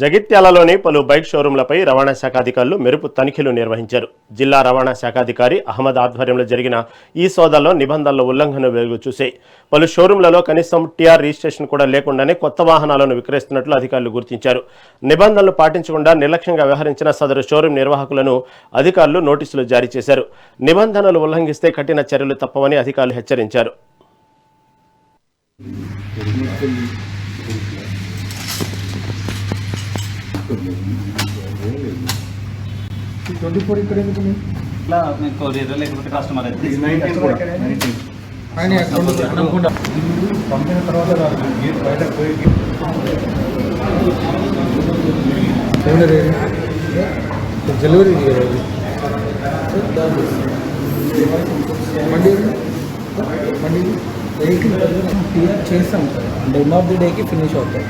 జగిత్యాలలోని పలు బైక్ షోరూంలపై రవాణా శాఖ అధికారులు మెరుపు తనిఖీలు నిర్వహించారు. జిల్లా రవాణా శాఖ అధికారి అహ్మద్ ఆధ్వర్యంలో జరిగిన ఈ సోదాల్లో నిబంధనల ఉల్లంఘన వెలుగు చూశాయి. పలు షోరూంలలో కనీసం టీఆర్ రిజిస్ట్రేషన్ కూడా లేకుండానే కొత్త వాహనాలను విక్రయిస్తున్నట్లు అధికారులు గుర్తించారు. నిబంధనలు పాటించకుండా నిర్లక్ష్యంగా వ్యవహరించిన సదరు షోరూం నిర్వాహకులను అధికారులు నోటీసులు జారీ చేశారు. నిబంధనలు ఉల్లంఘిస్తే కఠిన చర్యలు తప్పవని అధికారులు హెచ్చరించారు. జనవరి మండి వెహికల్ క్లియర్ చేస్తాం సార్. ఎండ్ ఆఫ్ ది డేకి ఫినిష్ అవుతాం.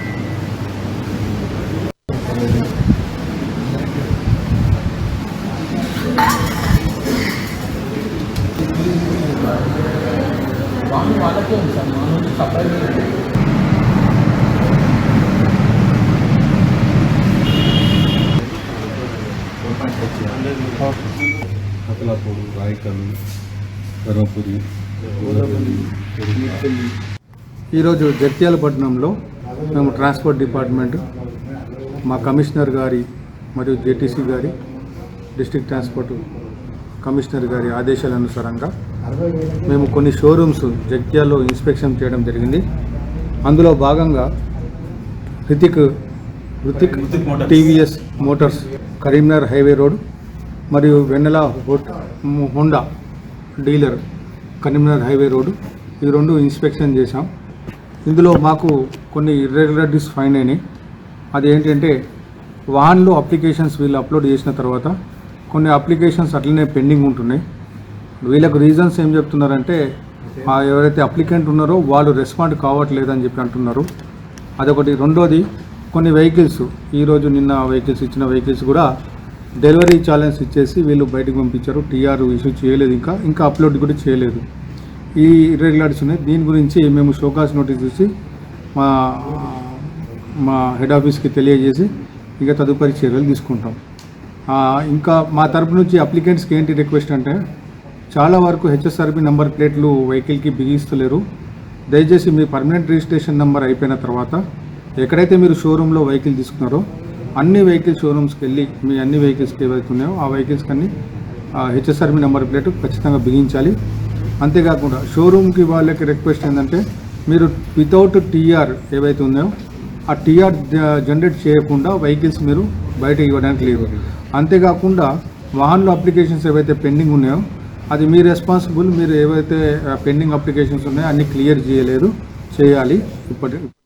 వాళ్ళకే ఉంది సార్, మా నుంచి సప్లై అకలాపూర్, రాయకల్, ధర్మపురి. ఈరోజు జగిత్యాల పట్టణంలో మేము ట్రాన్స్పోర్ట్ డిపార్ట్మెంట్ మా కమిషనర్ గారి మరియు జేటీసీ గారి డిస్ట్రిక్ట్ ట్రాన్స్పోర్ట్ కమిషనర్ గారి ఆదేశాల అనుసారంగా మేము కొన్ని షోరూమ్స్ జగిత్యాలలో ఇన్స్పెక్షన్ చేయడం జరిగింది. అందులో భాగంగా Hrithik TVS Motors Karimnagar highway road మరియు Vennela Honda dealer Karimnagar highway road, ఈ రెండు ఇన్స్పెక్షన్ చేశాం. ఇందులో మాకు కొన్ని ఇర్రెగ్యులారిటీస్ ఫైండ్ అయినాయి. అదేంటంటే వాహన్లో అప్లికేషన్స్ వీళ్ళు అప్లోడ్ చేసిన తర్వాత కొన్ని అప్లికేషన్స్ అట్లనే పెండింగ్ ఉంటున్నాయి. వీళ్ళకు రీజన్స్ ఏం చెప్తున్నారంటే ఎవరైతే అప్లికెంట్ ఉన్నారో వాళ్ళు రెస్పాండ్ కావట్లేదని చెప్పి అంటున్నారు. అదొకటి. రెండోది, కొన్ని వెహికల్స్ ఈరోజు నిన్న వెహికల్స్ ఇచ్చిన వెహికల్స్ కూడా డెలివరీ ఛాలెంజ్ ఇచ్చేసి వీళ్ళు బయటకు పంపించారు. టీఆర్ ఇష్యూ చేయలేదు, ఇంకా అప్లోడ్ కూడా చేయలేదు. ఈ ఇర్రెగ్యులారిటీస్ ఉన్నాయి. దీని గురించి మేము షోకాస్ నోటీస్ ఇచ్చి మా హెడ్ ఆఫీస్కి తెలియజేసి ఇక తదుపరి చర్యలు తీసుకుంటాం. ఇంకా మా తరపు నుంచి అప్లికెంట్స్కి ఏంటి రిక్వెస్ట్ అంటే, చాలా వరకు హెచ్ఎస్ఆర్పి నెంబర్ ప్లేట్లు వెహికల్కి బిగిస్తలేరు. దయచేసి మీ పర్మనెంట్ రిజిస్ట్రేషన్ నెంబర్ అయిపోయిన తర్వాత ఎక్కడైతే మీరు షోరూంలో వెహికల్ తీసుకున్నారో అన్ని వెహికల్ షోరూమ్స్కి వెళ్ళి మీ అన్ని వెహికల్స్కి ఏవైతే ఉన్నాయో ఆ వెహికల్స్కి అన్ని హెచ్ఎస్ఆర్పి నెంబర్ ప్లేట్ ఖచ్చితంగా బిగించాలి. అంతేకాకుండా షోరూమ్కి వాళ్ళకి రిక్వెస్ట్ ఏంటంటే, మీరు వితౌట్ టీఆర్ ఏవైతే ఉన్నాయో ఆ టీఆర్ జనరేట్ చేయకుండా వెహికల్స్ మీరు బయట ఇవ్వడానికి లేదు. అంతేకాకుండా వాహన్లో అప్లికేషన్స్ ఏవైతే పెండింగ్ ఉన్నాయో అది మీ రెస్పాన్సిబుల్. మీరు ఏవైతే పెండింగ్ అప్లికేషన్స్ ఉన్నాయో అన్ని క్లియర్ చేయాలి.